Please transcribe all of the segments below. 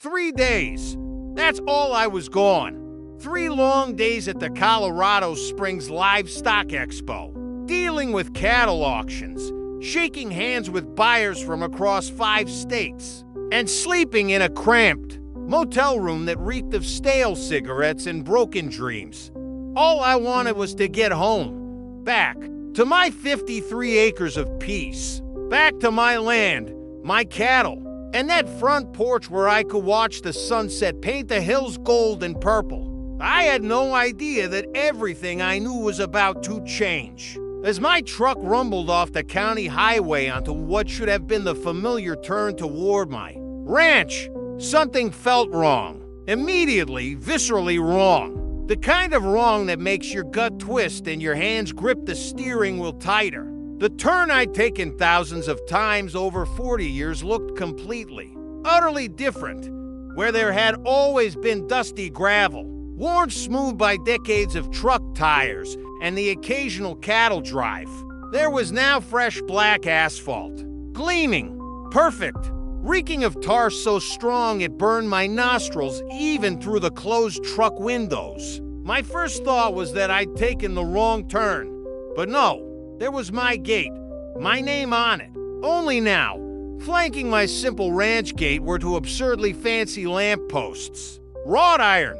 3 days. That's all I was gone. 3 long days at the Colorado Springs Livestock Expo, dealing with cattle auctions, shaking hands with buyers from across 5 states, and sleeping in a cramped motel room that reeked of stale cigarettes and broken dreams. All I wanted was to get home, back to my 53 acres of peace, back to my land, my cattle, and that front porch where I could watch the sunset paint the hills gold and purple. I had no idea that everything I knew was about to change. As my truck rumbled off the county highway onto what should have been the familiar turn toward my ranch, something felt wrong. Immediately, viscerally wrong. The kind of wrong that makes your gut twist and your hands grip the steering wheel tighter. The turn I'd taken thousands of times over 40 years looked completely, utterly different, where there had always been dusty gravel, worn smooth by decades of truck tires and the occasional cattle drive. There was now fresh black asphalt, gleaming, perfect, reeking of tar so strong it burned my nostrils even through the closed truck windows. My first thought was that I'd taken the wrong turn, but no, there was my gate, my name on it. Only now, flanking my simple ranch gate were two absurdly fancy lampposts, wrought iron,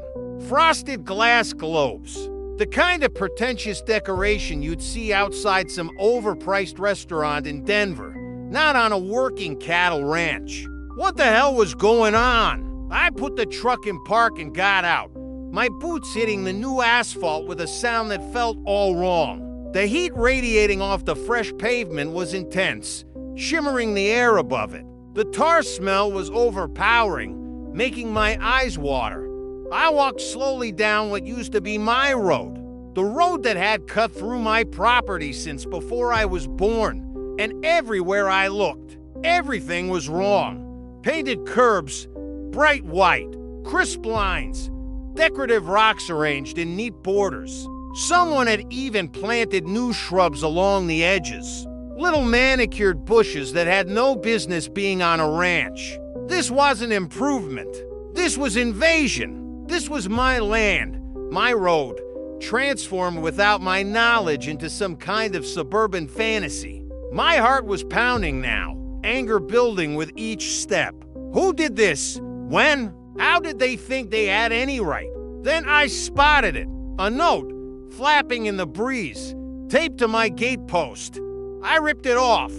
frosted glass globes, the kind of pretentious decoration you'd see outside some overpriced restaurant in Denver, not on a working cattle ranch. What the hell was going on? I put the truck in park and got out, my boots hitting the new asphalt with a sound that felt all wrong. The heat radiating off the fresh pavement was intense, shimmering the air above it. The tar smell was overpowering, making my eyes water. I walked slowly down what used to be my road, the road that had cut through my property since before I was born, and everywhere I looked, everything was wrong. Painted curbs, bright white, crisp lines, decorative rocks arranged in neat borders. Someone had even planted new shrubs along the edges, little manicured bushes that had no business being on a ranch. This wasn't improvement. This was invasion. This was my land, my road, transformed without my knowledge into some kind of suburban fantasy. My heart was pounding now, anger building with each step. Who did this? When? How did they think they had any right? Then I spotted it, a note, flapping in the breeze, taped to my gatepost. I ripped it off,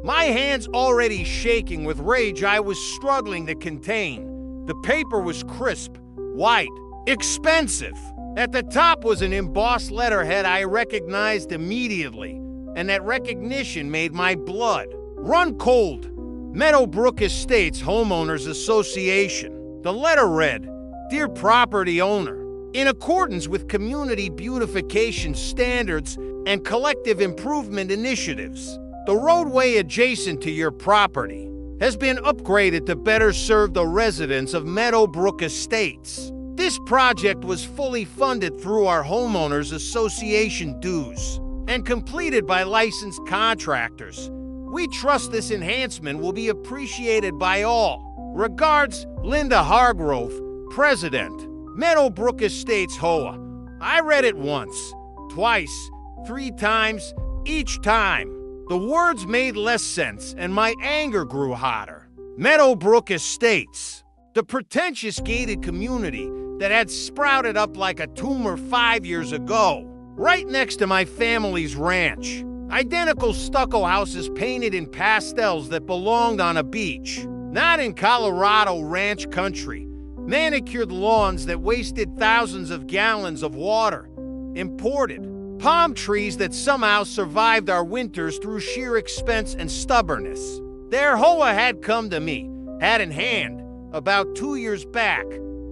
my hands already shaking with rage I was struggling to contain. The paper was crisp, white, expensive. At the top was an embossed letterhead I recognized immediately, and that recognition made my blood run cold. Meadowbrook Estates Homeowners Association. The letter read, "Dear property owner, in accordance with community beautification standards and collective improvement initiatives, the roadway adjacent to your property has been upgraded to better serve the residents of Meadowbrook Estates. This project was fully funded through our Homeowners Association dues and completed by licensed contractors. We trust this enhancement will be appreciated by all. Regards, Linda Hargrove, President, Meadowbrook Estates HOA." I read it once, twice, 3 times, each time. The words made less sense and my anger grew hotter. Meadowbrook Estates, the pretentious gated community that had sprouted up like a tumor 5 years ago, right next to my family's ranch. Identical stucco houses painted in pastels that belonged on a beach, not in Colorado ranch country. Manicured lawns that wasted thousands of gallons of water. Imported. Palm trees that somehow survived our winters through sheer expense and stubbornness. Their HOA had come to me, hat in hand, about 2 years back.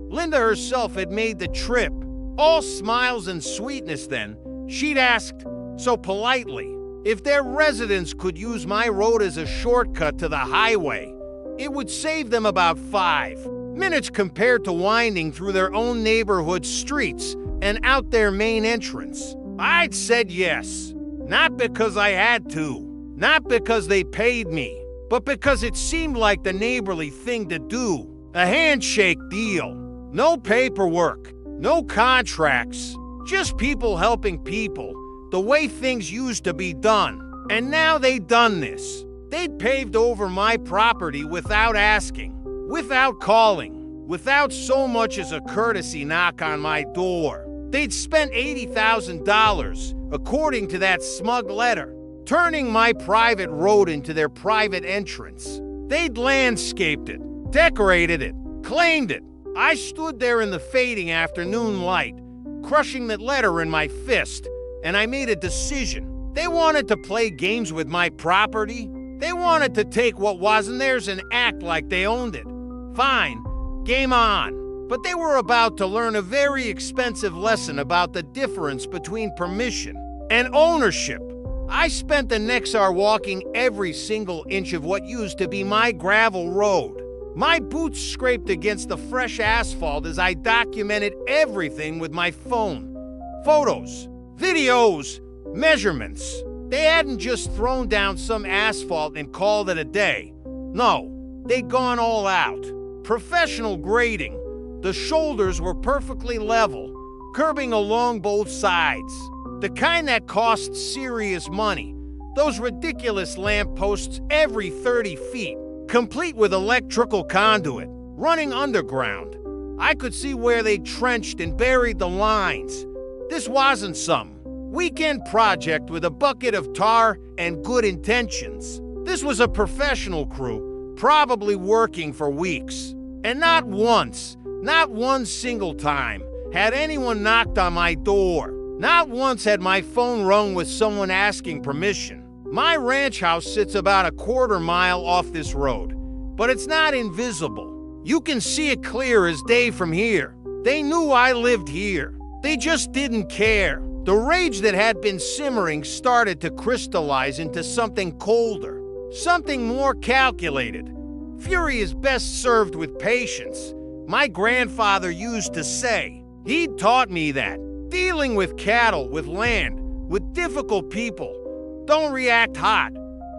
Linda herself had made the trip. All smiles and sweetness then. She'd asked, so politely, if their residents could use my road as a shortcut to the highway. It would save them about 5 minutes compared to winding through their own neighborhood streets and out their main entrance. I'd said yes, not because I had to, not because they paid me, but because it seemed like the neighborly thing to do. A handshake deal. No paperwork, no contracts, just people helping people, the way things used to be done. And now they'd done this. They'd paved over my property without asking, without calling, without so much as a courtesy knock on my door. They'd spent $80,000, according to that smug letter, turning my private road into their private entrance. They'd landscaped it, decorated it, claimed it. I stood there in the fading afternoon light, crushing that letter in my fist, and I made a decision. They wanted to play games with my property. They wanted to take what wasn't theirs and act like they owned it. Fine, game on. But they were about to learn a very expensive lesson about the difference between permission and ownership. I spent the next hour walking every single inch of what used to be my gravel road. My boots scraped against the fresh asphalt as I documented everything with my phone. Photos, videos, measurements. They hadn't just thrown down some asphalt and called it a day. No, they'd gone all out. Professional grading. The shoulders were perfectly level, curbing along both sides. The kind that costs serious money. Those ridiculous lampposts every 30 feet, complete with electrical conduit, running underground. I could see where they trenched and buried the lines. This wasn't some weekend project with a bucket of tar and good intentions. This was a professional crew, probably working for weeks. And not once, not one single time, had anyone knocked on my door. Not once had my phone rung with someone asking permission. My ranch house sits about a quarter mile off this road, but it's not invisible. You can see it clear as day from here. They knew I lived here. They just didn't care. The rage that had been simmering started to crystallize into something colder, something more calculated. Fury is best served with patience. My grandfather used to say. He'd taught me that. Dealing with cattle, with land, with difficult people. Don't react hot.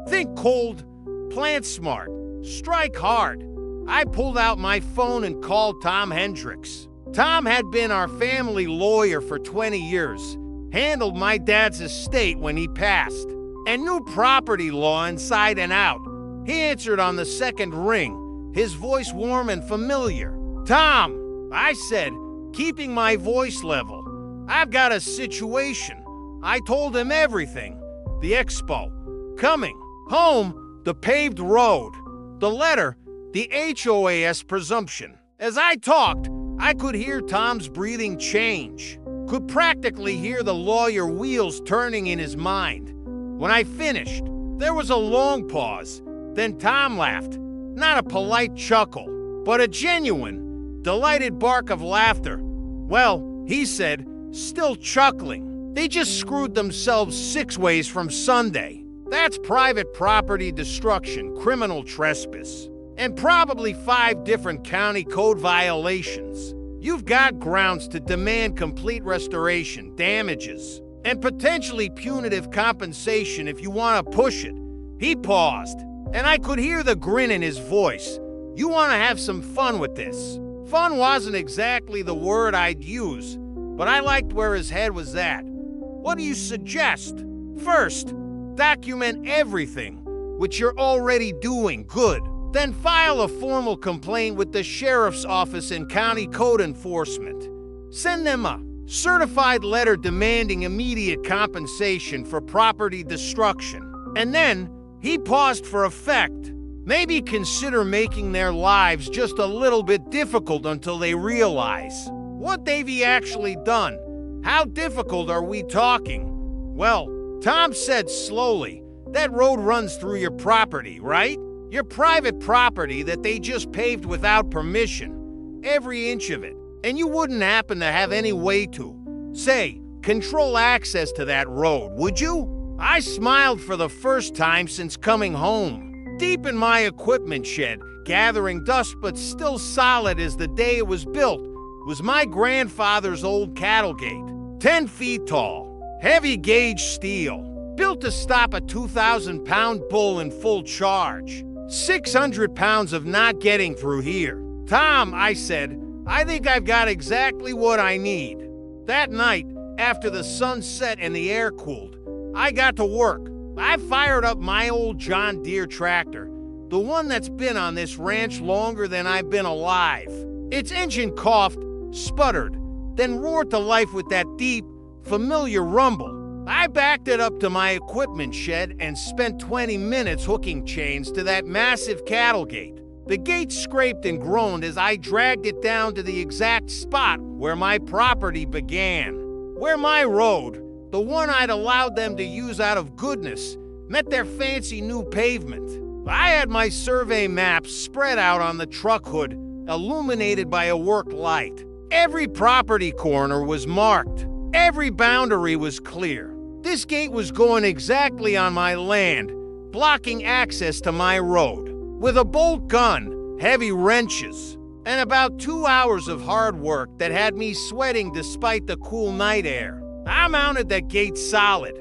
Think cold. Plant smart. Strike hard. I pulled out my phone and called Tom Hendricks. Tom had been our family lawyer for 20 years, handled my dad's estate when he passed, and knew property law inside and out. He answered on the second ring, his voice warm and familiar. "Tom," I said, keeping my voice level. "I've got a situation." I told him everything. The expo, coming, home, the paved road, the letter, the HOA's presumption. As I talked, I could hear Tom's breathing change, could practically hear the lawyer wheels turning in his mind. When I finished, there was a long pause. Then Tom laughed, not a polite chuckle, but a genuine, delighted bark of laughter. "Well," he said, still chuckling, "they just screwed themselves 6 ways from Sunday. That's private property destruction, criminal trespass, and probably 5 different county code violations. You've got grounds to demand complete restoration, damages, and potentially punitive compensation if you want to push it." He paused, and I could hear the grin in his voice. "You want to have some fun with this." Fun wasn't exactly the word I'd use, but I liked where his head was at. "What do you suggest?" "First, document everything, which you're already doing. Good. Then file a formal complaint with the sheriff's office and county code enforcement. Send them a certified letter demanding immediate compensation for property destruction. And then," he paused for effect, "maybe consider making their lives just a little bit difficult until they realize what they've actually done. How difficult are we talking?" "Well," Tom said slowly, "that road runs through your property, right? Your private property that they just paved without permission, every inch of it, and you wouldn't happen to have any way to, say, control access to that road, would you?" I smiled for the first time since coming home. Deep in my equipment shed, gathering dust but still solid as the day it was built, was my grandfather's old cattle gate. 10 feet tall, heavy gauge steel, built to stop a 2,000-pound bull in full charge. 600 pounds of not getting through here. "Tom," I said, "I think I've got exactly what I need." That night, after the sun set and the air cooled, I got to work. I fired up my old John Deere tractor, the one that's been on this ranch longer than I've been alive. Its engine coughed, sputtered, then roared to life with that deep, familiar rumble. I backed it up to my equipment shed and spent 20 minutes hooking chains to that massive cattle gate. The gate scraped and groaned as I dragged it down to the exact spot where my property began. Where my road, the one I'd allowed them to use out of goodness, met their fancy new pavement. I had my survey maps spread out on the truck hood, illuminated by a work light. Every property corner was marked. Every boundary was clear. This gate was going exactly on my land, blocking access to my road. With a bolt gun, heavy wrenches, and about 2 hours of hard work that had me sweating despite the cool night air, I mounted that gate solid.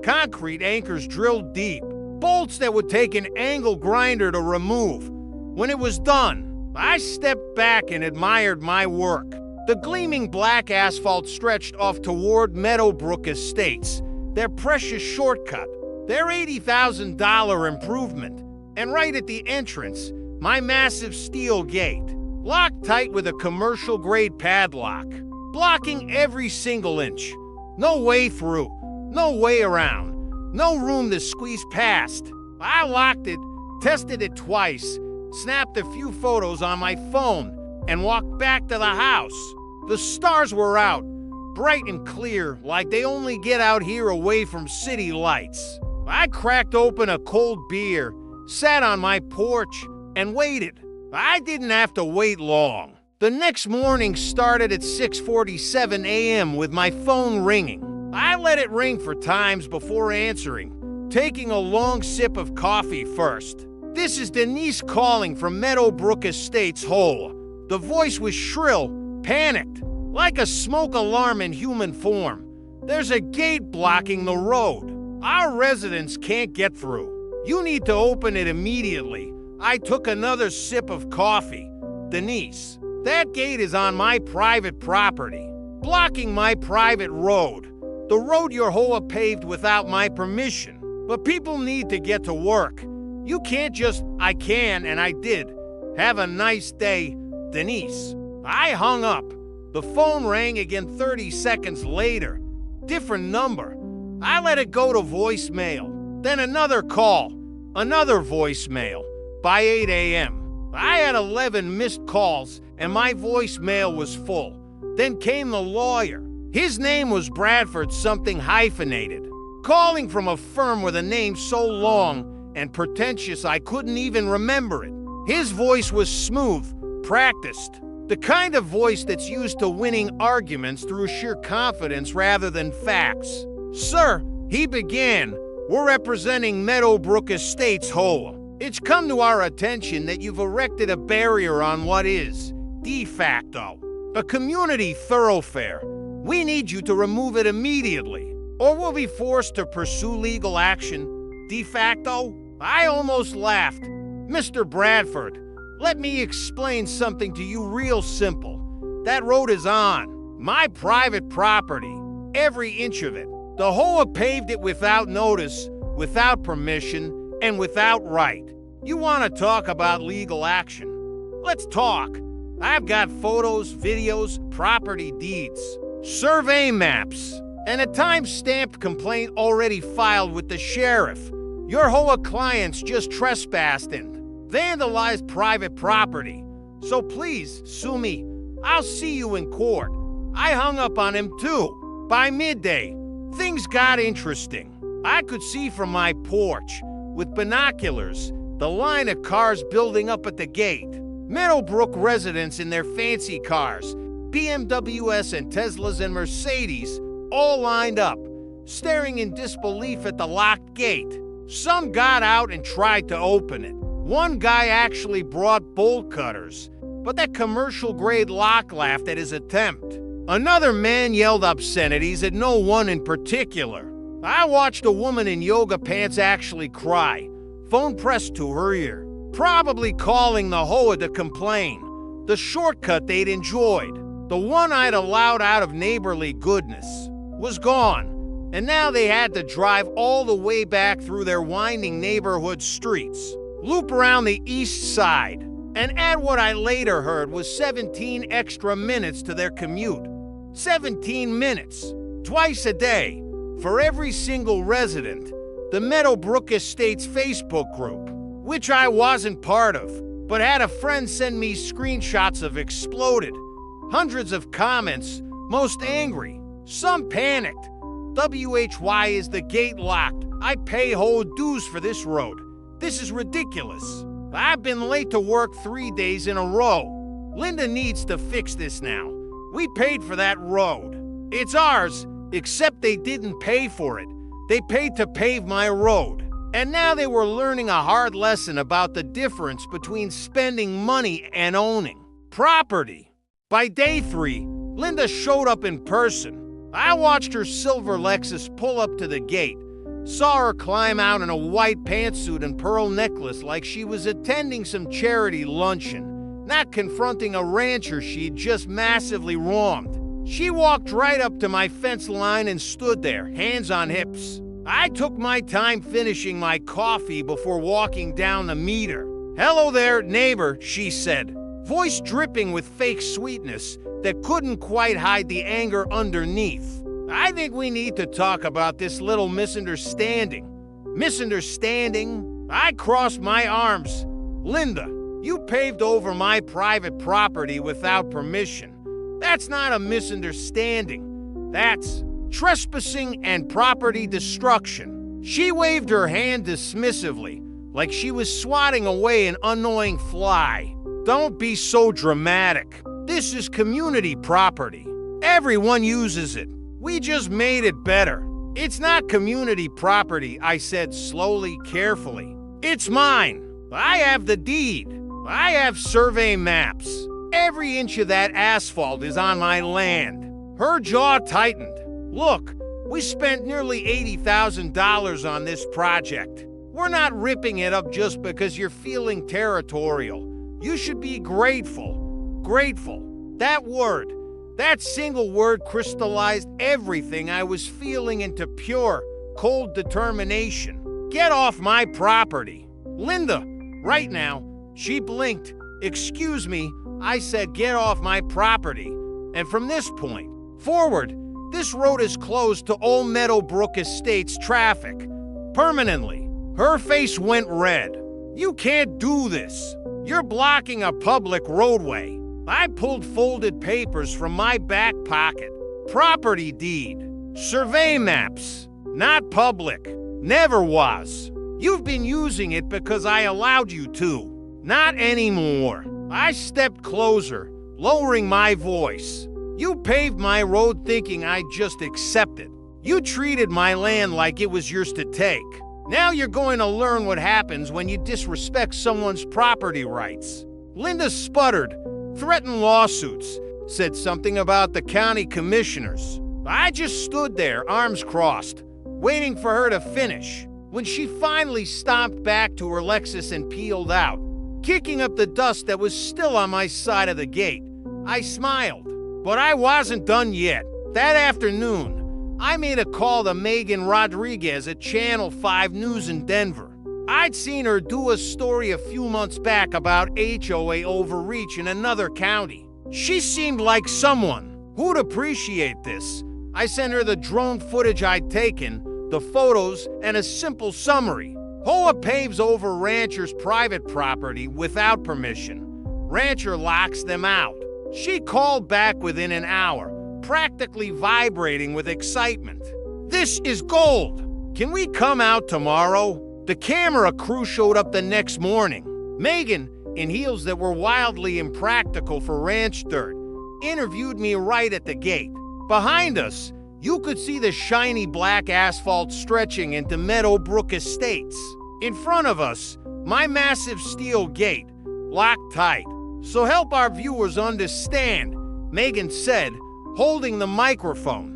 Concrete anchors drilled deep, bolts that would take an angle grinder to remove. When it was done, I stepped back and admired my work. The gleaming black asphalt stretched off toward Meadowbrook Estates, their precious shortcut, their $80,000 improvement. And right at the entrance, my massive steel gate, locked tight with a commercial-grade padlock, blocking every single inch. No way through, no way around, no room to squeeze past. I locked it, tested it twice, snapped a few photos on my phone, and walked back to the house. The stars were out, bright and clear, like they only get out here away from city lights. I cracked open a cold beer, sat on my porch, and waited. I didn't have to wait long. The next morning started at 6:47 a.m. with my phone ringing. I let it ring for times before answering, taking a long sip of coffee first. "This is Denise calling from Meadowbrook Estates, HOA." The voice was shrill, panicked, like a smoke alarm in human form. "There's a gate blocking the road. Our residents can't get through. You need to open it immediately." I took another sip of coffee. "Denise, that gate is on my private property, blocking my private road, the road your HOA paved without my permission. But people need to get to work. You can't just, I can, and I did. Have a nice day, Denise." I hung up. The phone rang again 30 seconds later. Different number. I let it go to voicemail. Then another call. Another voicemail. By 8 a.m., I had 11 missed calls and my voicemail was full. Then came the lawyer. His name was Bradford something hyphenated, calling from a firm with a name so long and pretentious I couldn't even remember it. His voice was smooth, practiced, the kind of voice that's used to winning arguments through sheer confidence rather than facts. "Sir," he began, "we're representing Meadowbrook Estates, HOA. It's come to our attention that you've erected a barrier on what is, de facto, a community thoroughfare. We need you to remove it immediately, or we'll be forced to pursue legal action." De facto? I almost laughed. "Mr. Bradford, let me explain something to you real simple. That road is on my private property, every inch of it. The HOA paved it without notice, without permission, and without right. You want to talk about legal action? Let's talk. I've got photos, videos, property deeds, survey maps, and a time-stamped complaint already filed with the sheriff. Your HOA clients just trespassed and vandalized private property. So please, sue me. I'll see you in court." I hung up on him too. By midday, things got interesting. I could see from my porch, with binoculars, the line of cars building up at the gate. Meadowbrook residents in their fancy cars, BMWs and Teslas and Mercedes, all lined up, staring in disbelief at the locked gate. Some got out and tried to open it. One guy actually brought bolt cutters, but that commercial-grade lock laughed at his attempt. Another man yelled obscenities at no one in particular. I watched a woman in yoga pants actually cry, phone pressed to her ear, probably calling the HOA to complain. The shortcut they'd enjoyed, the one I'd allowed out of neighborly goodness, was gone, and now they had to drive all the way back through their winding neighborhood streets, loop around the east side, and add what I later heard was 17 extra minutes to their commute. 17 minutes, twice a day, for every single resident. The Meadowbrook Estates Facebook group, which I wasn't part of, but had a friend send me screenshots of, exploded. Hundreds of comments, most angry, some panicked. WHY is the gate locked? I pay HOA dues for this road. This is ridiculous. I've been late to work 3 days in a row. Linda needs to fix this now. We paid for that road. It's ours, except they didn't pay for it. They paid to pave my road. And now they were learning a hard lesson about the difference between spending money and owning property. By day 3, Linda showed up in person. I watched her silver Lexus pull up to the gate, saw her climb out in a white pantsuit and pearl necklace like she was attending some charity luncheon, not confronting a rancher she'd just massively wronged. She walked right up to my fence line and stood there, hands on hips. I took my time finishing my coffee before walking down the meter. "Hello there, neighbor," she said, voice dripping with fake sweetness that couldn't quite hide the anger underneath. "I think we need to talk about this little misunderstanding." Misunderstanding? I crossed my arms. "Linda, you paved over my private property without permission. That's not a misunderstanding. That's trespassing and property destruction." She waved her hand dismissively, like she was swatting away an annoying fly. "Don't be so dramatic. This is community property. Everyone uses it. We just made it better." "It's not community property," I said slowly, carefully. "It's mine. I have the deed. I have survey maps. Every inch of that asphalt is on my land." Her jaw tightened. "Look, we spent nearly $80,000 on this project. We're not ripping it up just because you're feeling territorial. You should be grateful. Grateful. That word, that single word crystallized everything I was feeling into pure, cold determination. Get off my property. Linda, right now." She blinked. "Excuse me," I said, "get off my property. And from this point forward, this road is closed to Old Meadowbrook Estates traffic. Permanently." Her face went red. "You can't do this. You're blocking a public roadway." I pulled folded papers from my back pocket. "Property deed. Survey maps. Not public. Never was. You've been using it because I allowed you to. Not anymore." I stepped closer, lowering my voice. "You paved my road thinking I'd just accept it. You treated my land like it was yours to take. Now you're going to learn what happens when you disrespect someone's property rights." Linda sputtered, threatened lawsuits, said something about the county commissioners. I just stood there, arms crossed, waiting for her to finish. When she finally stomped back to her Lexus and peeled out, kicking up the dust that was still on my side of the gate, I smiled. But I wasn't done yet. That afternoon, I made a call to Megan Rodriguez at Channel 5 News in Denver. I'd seen her do a story a few months back about HOA overreach in another county. She seemed like someone who'd appreciate this. I sent her the drone footage I'd taken, the photos, and a simple summary. HOA paves over rancher's private property without permission. Rancher locks them out. She called back within an hour, practically vibrating with excitement. "This is gold. Can we come out tomorrow?" The camera crew showed up the next morning. Megan, in heels that were wildly impractical for ranch dirt, interviewed me right at the gate. Behind us, you could see the shiny black asphalt stretching into Meadowbrook Estates. In front of us, my massive steel gate, locked tight. "So help our viewers understand," Megan said, holding the microphone.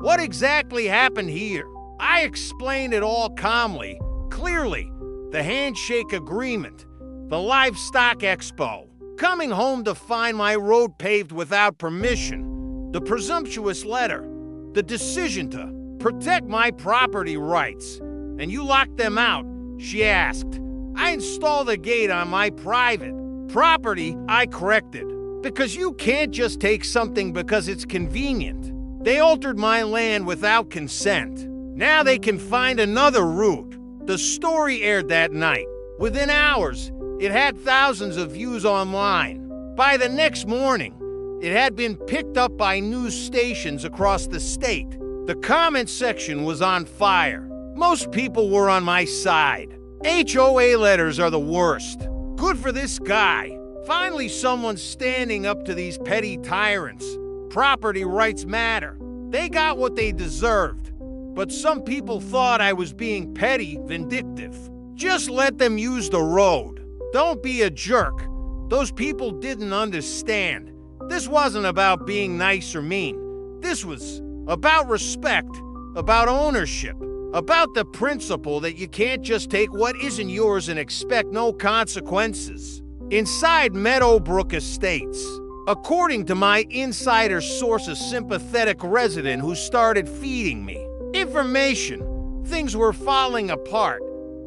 "What exactly happened here?" I explained it all calmly, clearly. The handshake agreement, the livestock expo, Coming home to find my road paved without permission, the presumptuous letter, the decision to protect my property rights, and you locked them out, she asked. I installed a gate on my private property, I corrected, because you can't just take something because it's convenient. They altered my land without consent. Now they can find another route. The story aired that night. Within hours, it had thousands of views online. By the next morning, it had been picked up by news stations across the state. The comment section was on fire. Most people were on my side. HOA letters are the worst. Good for this guy. Finally, someone's standing up to these petty tyrants. Property rights matter. They got what they deserved. But some people thought I was being petty, vindictive. Just let them use the road. Don't be a jerk. Those people didn't understand. This wasn't about being nice or mean. This was about respect, about ownership, about the principle that you can't just take what isn't yours and expect no consequences. Inside Meadowbrook Estates, according to my insider source, a sympathetic resident who started feeding me information, things were falling apart.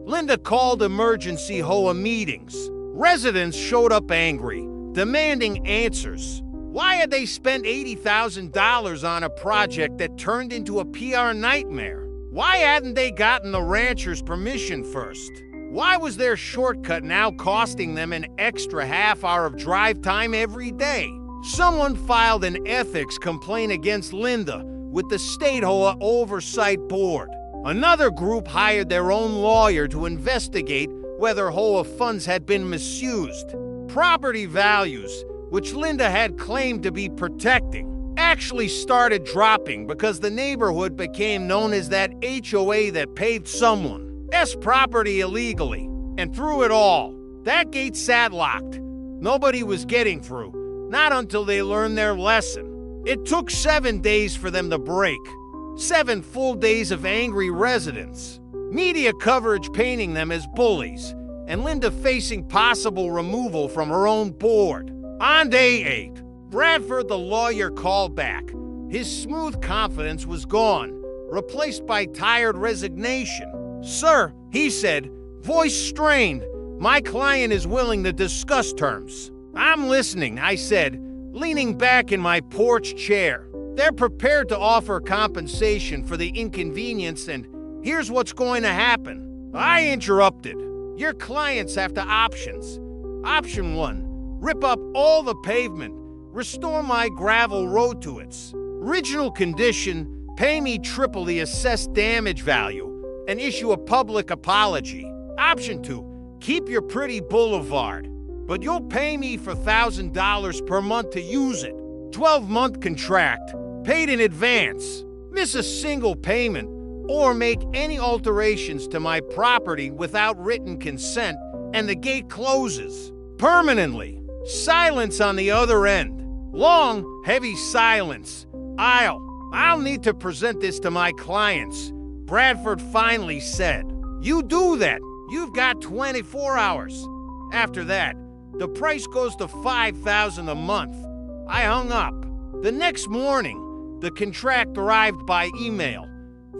Linda called emergency HOA meetings. Residents showed up angry, demanding answers. Why had they spent $80,000 on a project that turned into a PR nightmare? Why hadn't they gotten the rancher's permission first? Why was their shortcut now costing them an extra half hour of drive time every day? Someone filed an ethics complaint against Linda with the State HOA Oversight Board. Another group hired their own lawyer to investigate whether HOA funds had been misused. Property values, which Linda had claimed to be protecting, actually started dropping because the neighborhood became known as that HOA that paved someone's property illegally. And through it all, that gate sat locked. Nobody was getting through, not until they learned their lesson. It took 7 days for them to break. 7 full days of angry residents. Media coverage painting them as bullies, and Linda facing possible removal from her own board. On day 8, Bradford the lawyer called back. His smooth confidence was gone, replaced by tired resignation. "Sir," he said, voice strained, "my client is willing to discuss terms." "I'm listening," I said, leaning back in my porch chair. "They're prepared to offer compensation for the inconvenience, and here's what's going to happen." I interrupted. "Your clients have the options. Option 1, rip up all the pavement, restore my gravel road to its original condition, pay me triple the assessed damage value, and issue a public apology. Option 2, keep your pretty boulevard, but you'll pay me for $1,000 per month to use it. 12-month contract, paid in advance. Miss a single payment or make any alterations to my property without written consent, and the gate closes permanently." Silence on the other end. Long, heavy silence. I'll need to present this to my clients," Bradford finally said. "You do that. You've got 24 hours. After that, the price goes to $5,000 a month." I hung up. The next morning, the contract arrived by email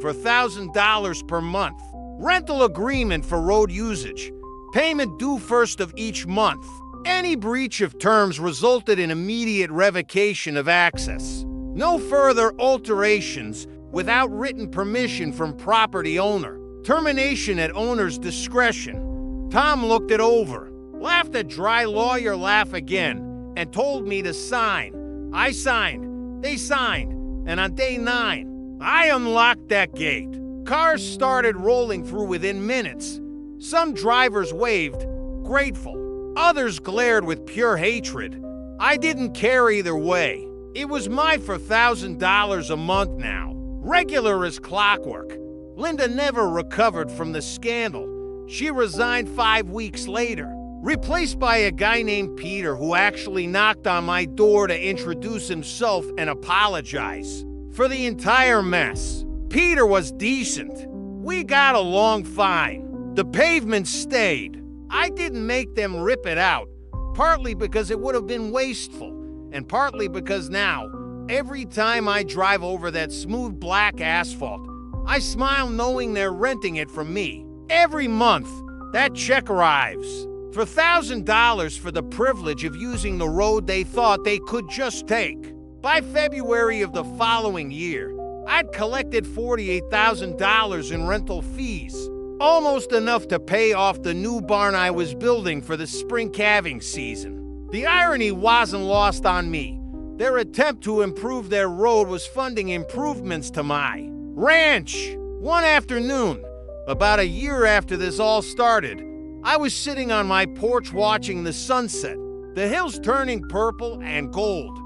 for $1,000 per month. Rental agreement for road usage. Payment due first of each month. Any breach of terms resulted in immediate revocation of access. No further alterations without written permission from property owner. Termination at owner's discretion. Tom looked it over, laughed a dry lawyer laugh again, and told me to sign. I signed. They signed. And on day 9, I unlocked that gate. Cars started rolling through within minutes. Some drivers waved, grateful. Others glared with pure hatred. I didn't care either way. It was my $1,000 a month now. Regular as clockwork. Linda never recovered from the scandal. She resigned 5 weeks later, replaced by a guy named Peter who actually knocked on my door to introduce himself and apologize for the entire mess. Peter was decent. We got along fine. The pavement stayed. I didn't make them rip it out. Partly because it would have been wasteful, and partly because now, every time I drive over that smooth black asphalt, I smile knowing they're renting it from me. Every month, that check arrives for $1,000 for the privilege of using the road they thought they could just take. By February of the following year, I'd collected $48,000 in rental fees, almost enough to pay off the new barn I was building for the spring calving season. The irony wasn't lost on me. Their attempt to improve their road was funding improvements to my ranch. One afternoon, about a year after this all started, I was sitting on my porch watching the sunset, the hills turning purple and gold.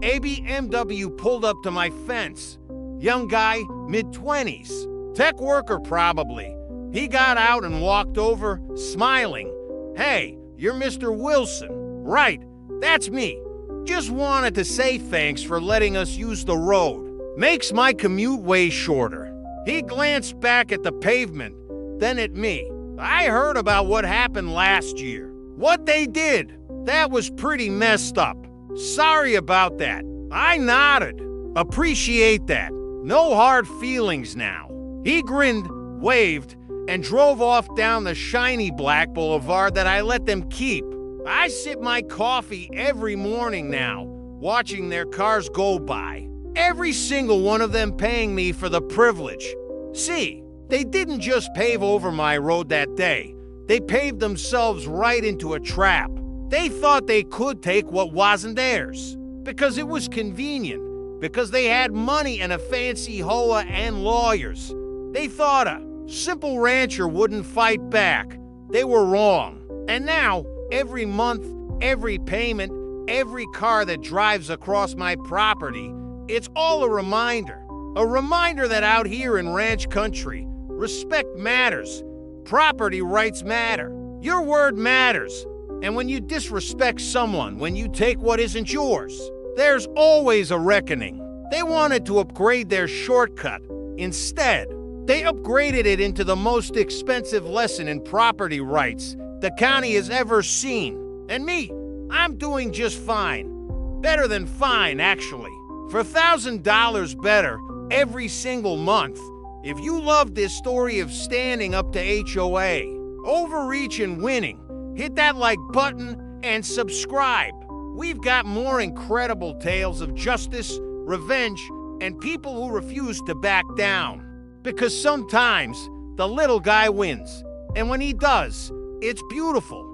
A BMW pulled up to my fence. Young guy, mid-20s, tech worker probably. He got out and walked over, smiling. "Hey, you're Mr. Wilson." "Right, that's me. Just wanted to say thanks for letting us use the road. Makes my commute way shorter." He glanced back at the pavement, then at me. "I heard about what happened last year. What they did. That was pretty messed up. Sorry about that." I nodded. "Appreciate that. No hard feelings now." He grinned, waved, and drove off down the shiny black boulevard that I let them keep. I sip my coffee every morning now, watching their cars go by. Every single one of them paying me for the privilege. See, they didn't just pave over my road that day. They paved themselves right into a trap. They thought they could take what wasn't theirs, because it was convenient, because they had money and a fancy HOA and lawyers. They thought a simple rancher wouldn't fight back. They were wrong. And now, every month, every payment, every car that drives across my property, it's all a reminder. A reminder that out here in ranch country, respect matters. Property rights matter. Your word matters. And when you disrespect someone, when you take what isn't yours, there's always a reckoning. They wanted to upgrade their shortcut. Instead, they upgraded it into the most expensive lesson in property rights the county has ever seen. And me, I'm doing just fine. Better than fine, actually. For $1,000 better every single month. If you love this story of standing up to HOA, overreach and winning, hit that like button and subscribe. We've got more incredible tales of justice, revenge, and people who refuse to back down. Because sometimes the little guy wins, and when he does, it's beautiful.